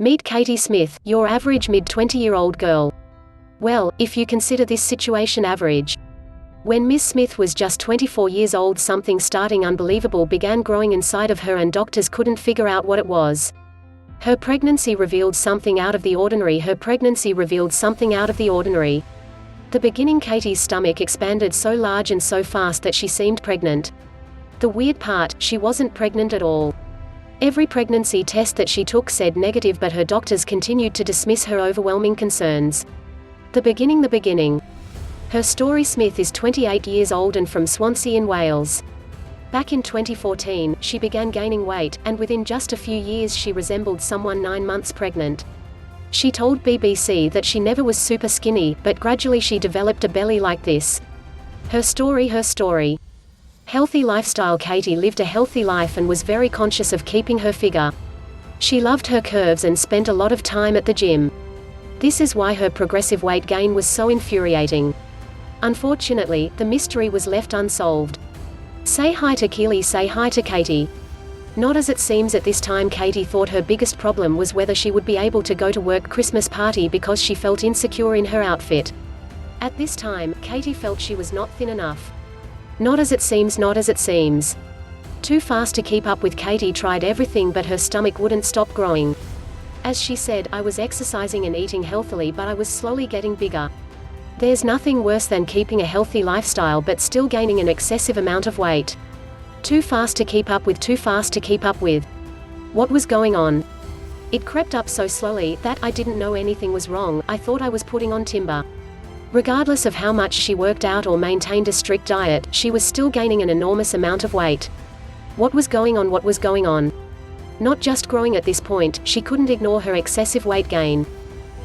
Meet Katie Smith, your average mid-20-year-old girl. Well, if you consider this situation average. When Ms. Smith was just 24 years old, something starting unbelievable began growing inside of her and doctors couldn't figure out what it was. Her pregnancy revealed something out of the ordinary. The beginning, Katie's stomach expanded so large and so fast that she seemed pregnant. The weird part, she wasn't pregnant at all. Every pregnancy test that she took said negative, but her doctors continued to dismiss her overwhelming concerns. The beginning. Her story. Smith is 28 years old and from Swansea in Wales. Back in 2014, she began gaining weight, and within just a few years she resembled someone 9 months pregnant. She told BBC that she never was super skinny, but gradually she developed a belly like this. Her story. Healthy lifestyle. Katie lived a healthy life and was very conscious of keeping her figure. She loved her curves and spent a lot of time at the gym. This is why her progressive weight gain was so infuriating. Unfortunately, the mystery was left unsolved. Say hi to Keely. Say hi to Katie. Not as it seems at this time. Katie thought her biggest problem was whether she would be able to go to work Christmas party because she felt insecure in her outfit. At this time, Katie felt she was not thin enough. Not as it seems. Too fast to keep up with. Katie tried everything, but her stomach wouldn't stop growing. As she said, I was exercising and eating healthily, but I was slowly getting bigger. There's nothing worse than keeping a healthy lifestyle but still gaining an excessive amount of weight. Too fast to keep up with. What was going on? It crept up so slowly that I didn't know anything was wrong. I thought I was putting on timber. Regardless of how much she worked out or maintained a strict diet, she was still gaining an enormous amount of weight. What was going on? Not just growing at this point, she couldn't ignore her excessive weight gain.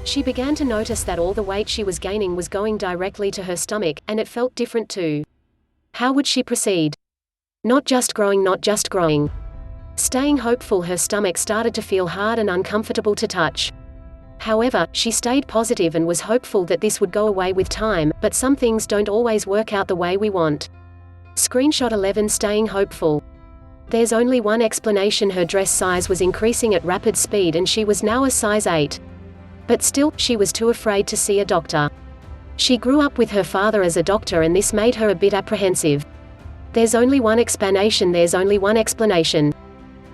She began to notice that all the weight she was gaining was going directly to her stomach, and it felt different too. How would she proceed? Not just growing. Staying hopeful. Her stomach started to feel hard and uncomfortable to touch. However, she stayed positive and was hopeful that this would go away with time, but some things don't always work out the way we want. Screenshot 11. Staying hopeful. There's only one explanation. Her dress size was increasing at rapid speed and she was now a size 8. But still, she was too afraid to see a doctor. She grew up with her father as a doctor and this made her a bit apprehensive. There's only one explanation.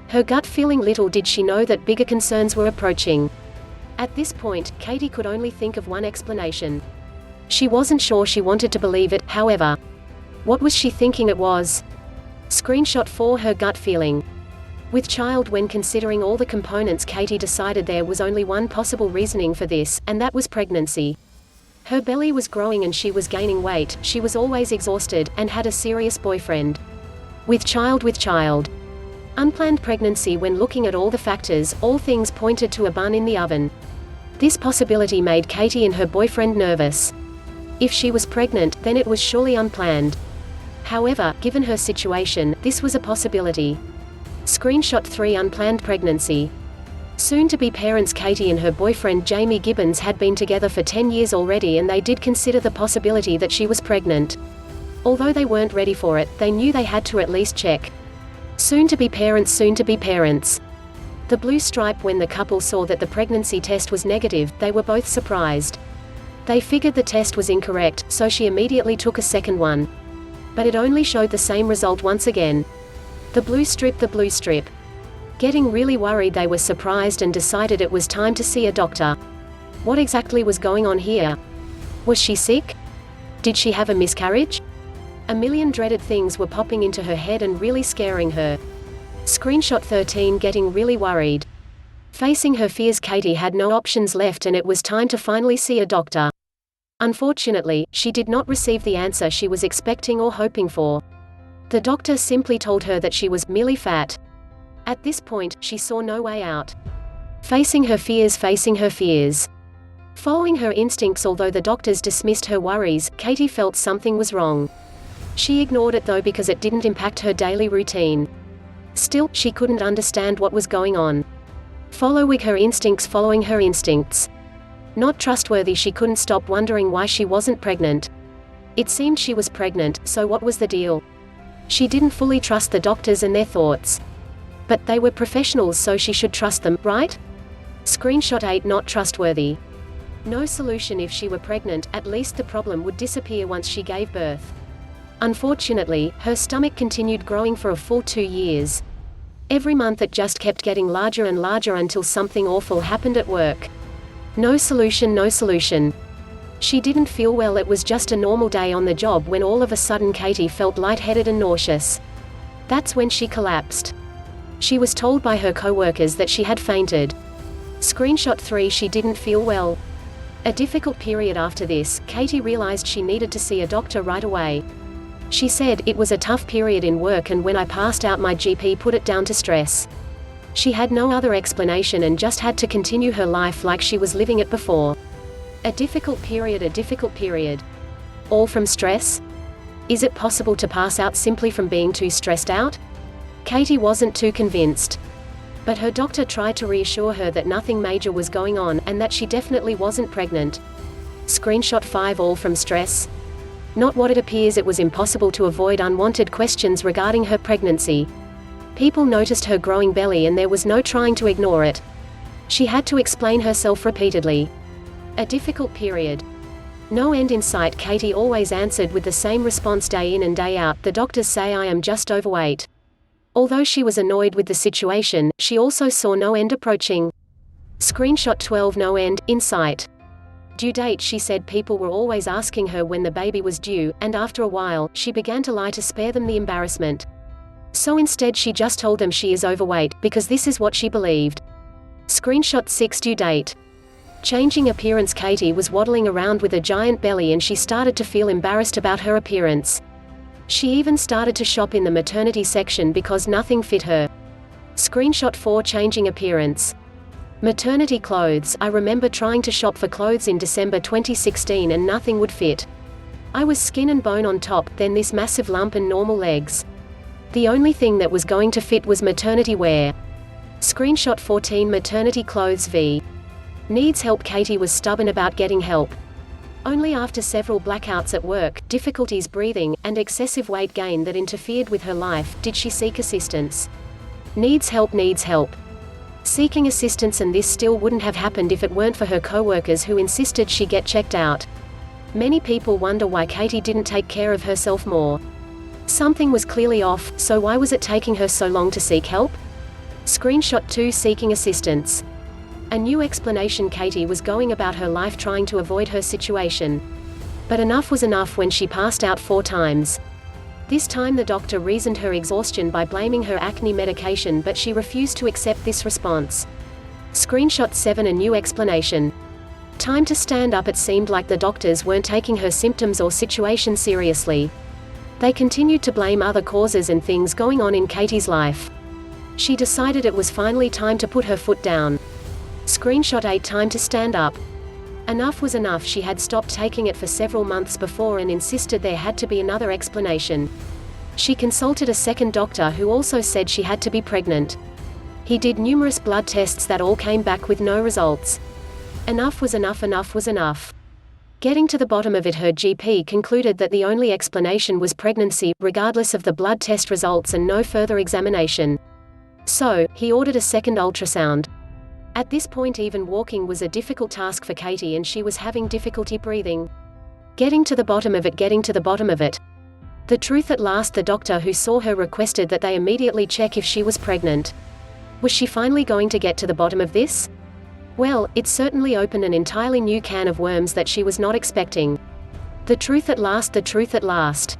Her gut feeling. Little did she know that bigger concerns were approaching. At this point, Katie could only think of one explanation. She wasn't sure she wanted to believe it, however. What was she thinking it was? Screenshot 4. Her gut feeling. With child. When considering all the components, Katie decided there was only one possible reasoning for this, and that was pregnancy. Her belly was growing and she was gaining weight, she was always exhausted, and had a serious boyfriend. With child. Unplanned pregnancy. When looking at all the factors, all things pointed to a bun in the oven. This possibility made Katie and her boyfriend nervous. If she was pregnant, then it was surely unplanned. However, given her situation, this was a possibility. Screenshot 3. Unplanned pregnancy. Soon-to-be parents. Katie and her boyfriend Jamie Gibbons had been together for 10 years already and they did consider the possibility that she was pregnant. Although they weren't ready for it, they knew they had to at least check. Soon-to-be parents. The blue stripe. When the couple saw that the pregnancy test was negative, they were both surprised. They figured the test was incorrect, so she immediately took a second one. But it only showed the same result once again. The blue strip. Getting really worried, they were surprised and decided it was time to see a doctor. What exactly was going on here? Was she sick? Did she have a miscarriage? A million dreaded things were popping into her head and really scaring her. Screenshot 13. Getting really worried. Facing her fears, Katie had no options left and it was time to finally see a doctor. Unfortunately, she did not receive the answer she was expecting or hoping for. The doctor simply told her that she was merely fat. At this point, she saw no way out. Facing her fears. Following her instincts. Although the doctors dismissed her worries, Katie felt something was wrong. She ignored it though because it didn't impact her daily routine. Still, she couldn't understand what was going on. Following her instincts. Not trustworthy. She couldn't stop wondering why she wasn't pregnant. It seemed she was pregnant, so what was the deal? She didn't fully trust the doctors and their thoughts. But they were professionals, so she should trust them, right? Screenshot 8 not trustworthy. No solution. If she were pregnant, at least the problem would disappear once she gave birth. Unfortunately, her stomach continued growing for a full 2 years. Every month it just kept getting larger and larger until something awful happened at work. No solution, no solution. She didn't feel well. It was just a normal day on the job when all of a sudden Katie felt lightheaded and nauseous. That's when she collapsed. She was told by her co-workers that she had fainted. Screenshot 3 she didn't feel well. A difficult period after this, Katie realized she needed to see a doctor right away. She said, "It was a tough period in work and when I passed out my GP put it down to stress." She had no other explanation and just had to continue her life like she was living it before. A difficult period, a difficult period. All from stress? Is it possible to pass out simply from being too stressed out? Katie wasn't too convinced. But her doctor tried to reassure her that nothing major was going on, and that she definitely wasn't pregnant. Screenshot 5 all from stress? Not what it appears. It was impossible to avoid unwanted questions regarding her pregnancy. People noticed her growing belly and there was no trying to ignore it. She had to explain herself repeatedly. A difficult period. No end in sight. Katie always answered with the same response day in and day out, "The doctors say I am just overweight." Although she was annoyed with the situation, she also saw no end approaching. Screenshot 12 no end in sight. Due date. She said people were always asking her when the baby was due, and after a while, she began to lie to spare them the embarrassment. So instead she just told them she is overweight, because this is what she believed. Screenshot 6 due date. Changing appearance. Katie was waddling around with a giant belly and she started to feel embarrassed about her appearance. She even started to shop in the maternity section because nothing fit her. Screenshot 4 changing appearance. Maternity clothes. I remember trying to shop for clothes in December 2016 and nothing would fit. I was skin and bone on top, then this massive lump and normal legs. The only thing that was going to fit was maternity wear. Screenshot 14 maternity clothes v. Needs help. Katie was stubborn about getting help. Only after several blackouts at work, difficulties breathing, and excessive weight gain that interfered with her life, did she seek assistance. Needs help, needs help. Seeking assistance, and this still wouldn't have happened if it weren't for her co-workers who insisted she get checked out. Many people wonder why Katie didn't take care of herself more. Something was clearly off, so why was it taking her so long to seek help? Screenshot 2 seeking assistance. A new explanation. Katie was going about her life trying to avoid her situation. But enough was enough when she passed out 4 times. This time the doctor reasoned her exhaustion by blaming her acne medication, but she refused to accept this response. Screenshot 7 a new explanation. Time to stand up. It seemed like the doctors weren't taking her symptoms or situation seriously. They continued to blame other causes and things going on in Katie's life. She decided it was finally time to put her foot down. Screenshot 8 time to stand up. Enough was enough. She had stopped taking it for several months before and insisted there had to be another explanation. She consulted a second doctor who also said she had to be pregnant. He did numerous blood tests that all came back with no results. Enough was enough, enough was enough. Getting to the bottom of it, her GP concluded that the only explanation was pregnancy, regardless of the blood test results and no further examination. So, he ordered a second ultrasound. At this point even walking was a difficult task for Katie and she was having difficulty breathing. Getting to the bottom of it, getting to the bottom of it. The truth at last. The doctor who saw her requested that they immediately check if she was pregnant. Was she finally going to get to the bottom of this? Well, it certainly opened an entirely new can of worms that she was not expecting. The truth at last, the truth at last.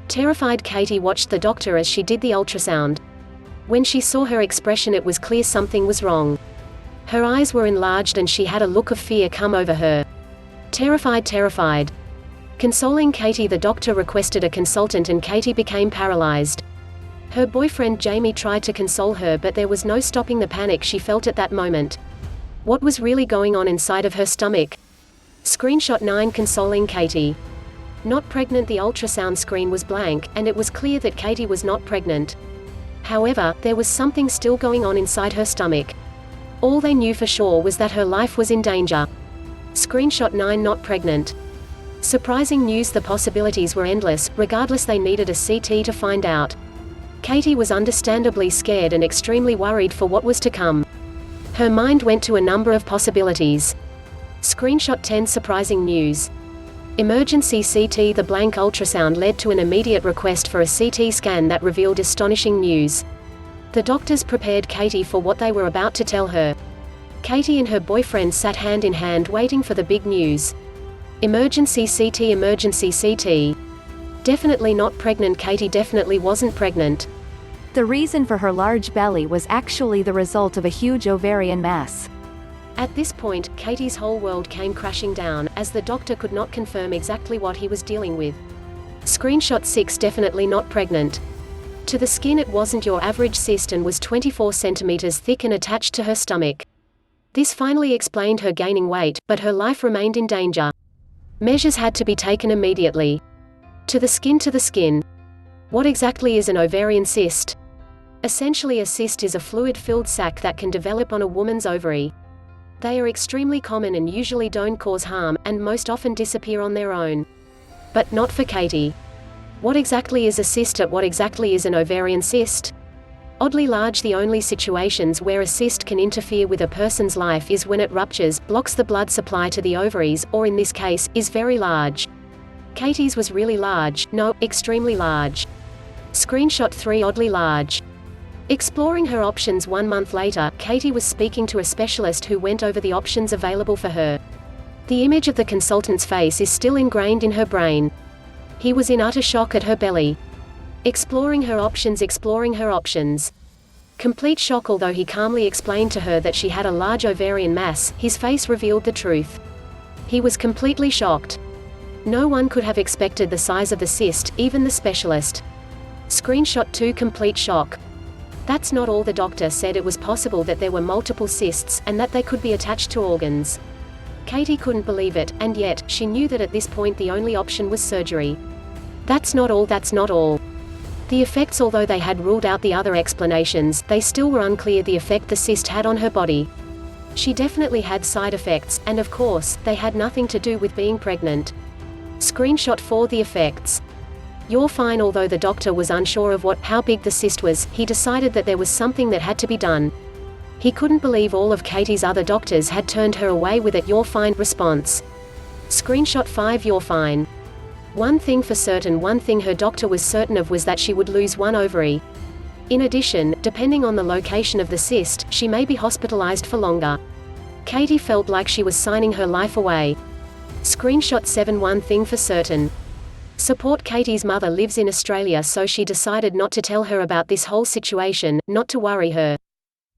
Terrified, Katie watched the doctor as she did the ultrasound. When she saw her expression, it was clear something was wrong. Her eyes were enlarged and she had a look of fear come over her. Terrified, terrified. Consoling Katie, the doctor requested a consultant and Katie became paralyzed. Her boyfriend Jamie tried to console her, but there was no stopping the panic she felt at that moment. What was really going on inside of her stomach? Screenshot 9 consoling Katie. Not pregnant. The ultrasound screen was blank, and it was clear that Katie was not pregnant. However, there was something still going on inside her stomach. All they knew for sure was that her life was in danger. Screenshot 9 not pregnant. Surprising news. The possibilities were endless. Regardless, they needed a CT to find out. Katie was understandably scared and extremely worried for what was to come. Her mind went to a number of possibilities. Screenshot 10 surprising news. Emergency CT. The blank ultrasound led to an immediate request for a CT scan that revealed astonishing news. The doctors prepared Katie for what they were about to tell her. Katie and her boyfriend sat hand in hand waiting for the big news. Emergency CT. Emergency CT. Definitely not pregnant. Katie definitely wasn't pregnant. The reason for her large belly was actually the result of a huge ovarian mass. At this point, Katie's whole world came crashing down, as the doctor could not confirm exactly what he was dealing with. Screenshot 6. Definitely not pregnant. To the skin, it wasn't your average cyst and was 24 centimeters thick and attached to her stomach. This finally explained her gaining weight, but her life remained in danger. Measures had to be taken immediately. To the skin. To the skin. What exactly is an ovarian cyst? Essentially, a cyst is a fluid-filled sac that can develop on a woman's ovary. They are extremely common and usually don't cause harm, and most often disappear on their own. But not for Katie. What exactly is a cyst? What exactly is an ovarian cyst? Oddly large. The only situations where a cyst can interfere with a person's life is when it ruptures, blocks the blood supply to the ovaries, or in this case, is very large. Katie's was really large, no, extremely large. Screenshot 3. Oddly large. Exploring her options 1 month later, Katie was speaking to a specialist who went over the options available for her. The image of the consultant's face is still ingrained in her brain. He was in utter shock at her belly. Exploring her options. Exploring her options. Complete shock. Although he calmly explained to her that she had a large ovarian mass, his face revealed the truth. He was completely shocked. No one could have expected the size of the cyst, even the specialist. Screenshot 2. Complete shock. That's not all. The doctor said it was possible that there were multiple cysts, and that they could be attached to organs. Katie couldn't believe it, and yet, she knew that at this point the only option was surgery. That's not all. That's not all. The effects. Although they had ruled out the other explanations, they still were unclear the effect the cyst had on her body. She definitely had side effects, and of course, they had nothing to do with being pregnant. Screenshot 4. The effects. You're fine. Although the doctor was unsure of how big the cyst was, he decided that there was something that had to be done. He couldn't believe all of Katie's other doctors had turned her away with a "you're fine" response. Screenshot 5. You're fine. One thing for certain. One thing her doctor was certain of was that she would lose one ovary. In addition, depending on the location of the cyst, she may be hospitalized for longer. Katie felt like she was signing her life away. Screenshot 7. One thing for certain. Support. Katie's mother lives in Australia, so she decided not to tell her about this whole situation, not to worry her.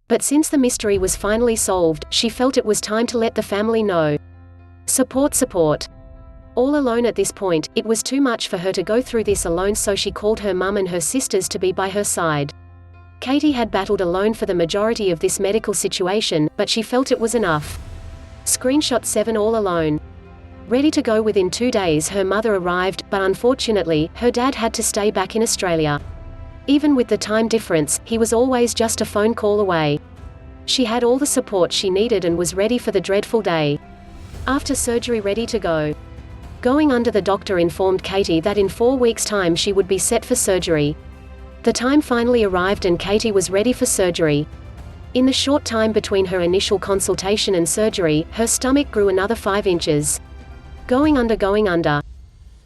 But since the mystery was finally solved, she felt it was time to let the family know. Support. All alone at this point, it was too much for her to go through this alone, so she called her mum and her sisters to be by her side. Katie had battled alone for the majority of this medical situation, but she felt it was enough. Screenshot 7. All alone. Ready to go within 2 days, her mother arrived, but unfortunately, her dad had to stay back in Australia. Even with the time difference, he was always just a phone call away. She had all the support she needed and was ready for the dreadful day. After surgery, ready to go. Going under. The doctor informed Katie that in 4 weeks' time she would be set for surgery. The time finally arrived and Katie was ready for surgery. In the short time between her initial consultation and surgery, her stomach grew another 5 inches. Going under.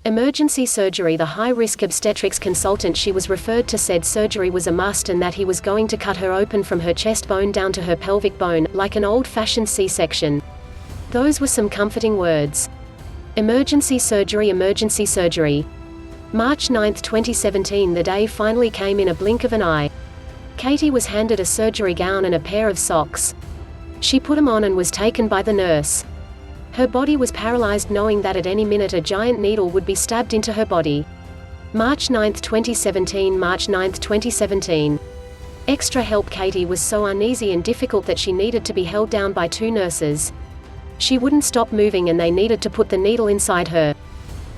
Emergency surgery. The high-risk obstetrics consultant she was referred to said surgery was a must and that he was going to cut her open from her chest bone down to her pelvic bone, like an old-fashioned C-section. Those were some comforting words. Emergency surgery. March 9, 2017. The day finally came in a blink of an eye. Katie was handed a surgery gown and a pair of socks. She put them on and was taken by the nurse. Her body was paralyzed, knowing that at any minute a giant needle would be stabbed into her body. March 9, 2017. Extra help. Katie was so uneasy and difficult that she needed to be held down by 2 nurses. She wouldn't stop moving and they needed to put the needle inside her.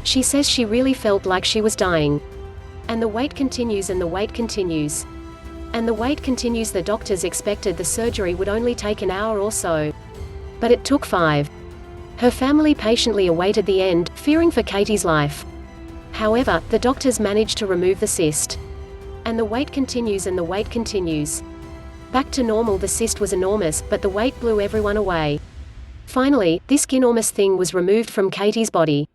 She says she really felt like she was dying. And the wait continues. The doctors expected the surgery would only take an hour or so. But it took 5. Her family patiently awaited the end, fearing for Katie's life. However, the doctors managed to remove the cyst. And the wait continues. Back to normal. The cyst was enormous, but the weight blew everyone away. Finally, this ginormous thing was removed from Katie's body.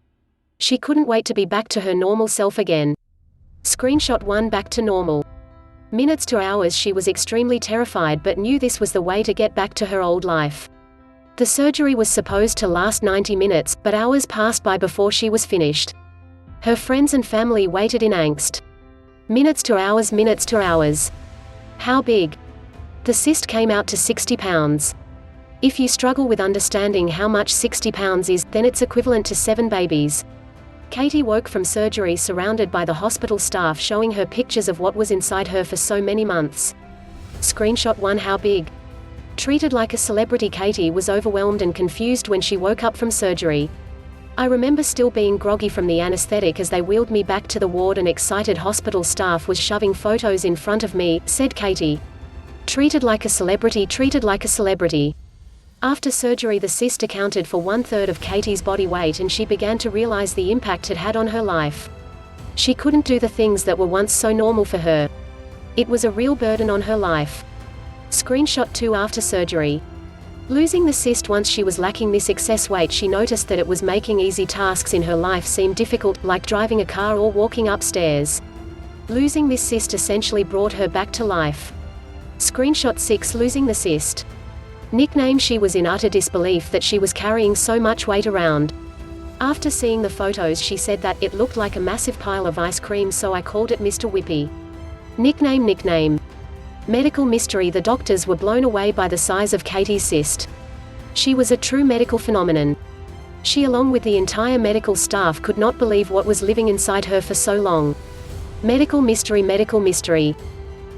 She couldn't wait to be back to her normal self again. Screenshot 1. Back to normal. Minutes to hours. She was extremely terrified but knew this was the way to get back to her old life. The surgery was supposed to last 90 minutes, but hours passed by before she was finished. Her friends and family waited in angst. Minutes to hours. Minutes to hours. How big? The cyst came out to 60 pounds. If you struggle with understanding how much 60 pounds is, then it's equivalent to 7 babies. Katie woke from surgery surrounded by the hospital staff showing her pictures of what was inside her for so many months. Screenshot 1. How big? Treated like a celebrity. Katie was overwhelmed and confused when she woke up from surgery. I remember still being groggy from the anesthetic as they wheeled me back to the ward and excited hospital staff was shoving photos in front of me, said Katie. Treated like a celebrity. Treated like a celebrity. After surgery, the cyst accounted for 1/3 of Katie's body weight and she began to realize the impact it had on her life. She couldn't do the things that were once so normal for her. It was a real burden on her life. Screenshot 2. After surgery. Losing the cyst. Once she was lacking this excess weight, she noticed that it was making easy tasks in her life seem difficult, like driving a car or walking upstairs. Losing this cyst essentially brought her back to life. Screenshot 6. Losing the cyst. Nickname. She was in utter disbelief that she was carrying so much weight around. After seeing the photos, she said that it looked like a massive pile of ice cream, so I called it Mr. Whippy. Nickname. Medical mystery. The doctors were blown away by the size of Katie's cyst. She was a true medical phenomenon. She, along with the entire medical staff, could not believe what was living inside her for so long. Medical mystery.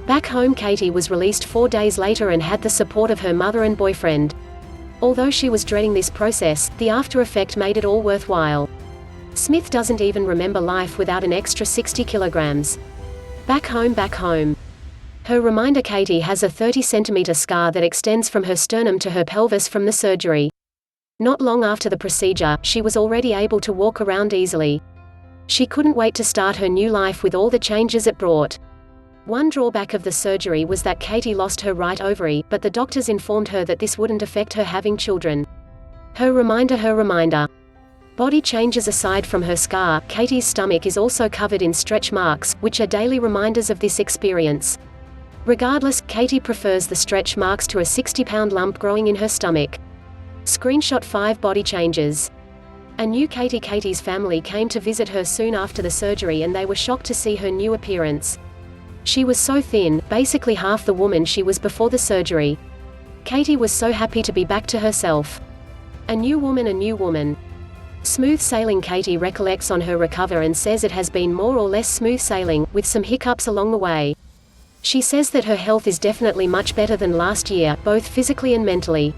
Back home, Katie was released 4 days later and had the support of her mother and boyfriend. Although she was dreading this process, the after effect made it all worthwhile. Smith doesn't even remember life without an extra 60 kilograms. Back home. Her reminder. Katie has a 30-centimeter scar that extends from her sternum to her pelvis from the surgery. Not long after the procedure, she was already able to walk around easily. She couldn't wait to start her new life with all the changes it brought. One drawback of the surgery was that Katie lost her right ovary, but the doctors informed her that this wouldn't affect her having children. Her reminder. Body changes. Aside from her scar, Katie's stomach is also covered in stretch marks, which are daily reminders of this experience. Regardless, Katie prefers the stretch marks to a 60-pound lump growing in her stomach. Screenshot 5. Body changes. A new Katie. Katie's family came to visit her soon after the surgery and they were shocked to see her new appearance. She was so thin, basically half the woman she was before the surgery. Katie was so happy to be back to herself. A new woman. Smooth sailing. Katie recollects on her recover and says it has been more or less smooth sailing, with some hiccups along the way. She says that her health is definitely much better than last year, both physically and mentally.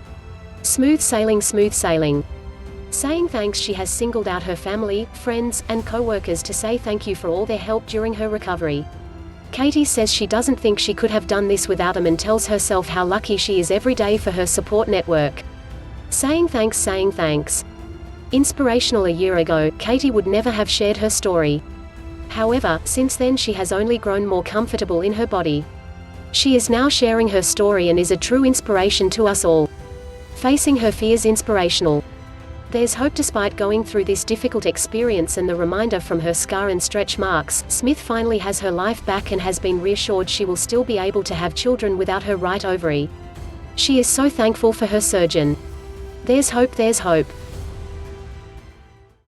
Smooth sailing. Saying thanks. She has singled out her family, friends, and co-workers to say thank you for all their help during her recovery. Katie says she doesn't think she could have done this without them and tells herself how lucky she is every day for her support network. Saying thanks. Inspirational. A year ago, Katie would never have shared her story. However, since then she has only grown more comfortable in her body. She is now sharing her story and is a true inspiration to us all. Facing her fears. Inspirational. There's hope despite going through this difficult experience, and the reminder from her scar and stretch marks. Smith finally has her life back and has been reassured she will still be able to have children without her right ovary. She is so thankful for her surgeon. There's hope.